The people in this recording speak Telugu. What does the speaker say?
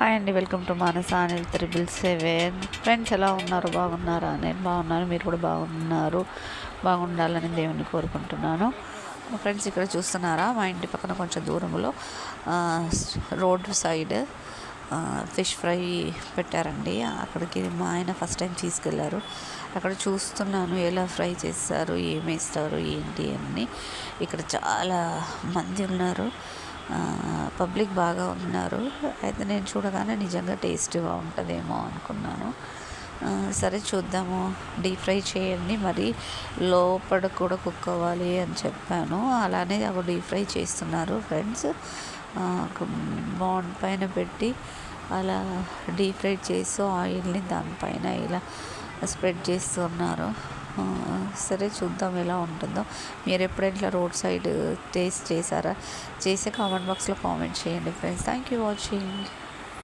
హాయ్ అండి, welcome to Manasa Anil 777. Friends ఎలా ఉన్నారు? బాగున్నారా? నేను బాగున్నాను, మీరు కూడా బాగుండాలని దేవుణ్ణి కోరుకుంటున్నాను. ఫ్రెండ్స్, ఇక్కడ చూస్తున్నారా, మా ఇంటి పక్కన కొంచెం దూరంలో రోడ్ సైడ్ ఫిష్ ఫ్రై పెట్టారండి. అక్కడికి మా ఆయన ఫస్ట్ టైం తీసుకెళ్లారు. అక్కడ చూస్తున్నాను ఎలా ఫ్రై చేస్తారు, ఏమేస్తారు, ఏంటి అని. ఇక్కడ చాలా మంది ఉన్నారు, పబ్లిక్ బాగా ఉన్నారు. అయితే నేను చూడగానే నిజంగా టేస్ట్గా ఉంటుందేమో అనుకున్నాను. సరే చూద్దాము. డీప్ ఫ్రై చేయండి, మరి లోపల కూడా కుక్ అవ్వాలి అని చెప్పాను. అలానే అవి డీప్ ఫ్రై చేస్తున్నారు ఫ్రెండ్స్. బాండ్ పైన పెట్టి అలా డీప్ ఫ్రై చేస్తూ ఆయిల్ని దానిపైన ఇలా స్ప్రెడ్ చేస్తున్నారు. సరే చూద్దాం ఎలా ఉంటుందో. మీరు ఎప్పుడైనా రోడ్ సైడ్ టేస్ట్ చేశారా? చేసే కామెంట్ బాక్స్లో కామెంట్ చేయండి ఫ్రెండ్స్. Thank you watching.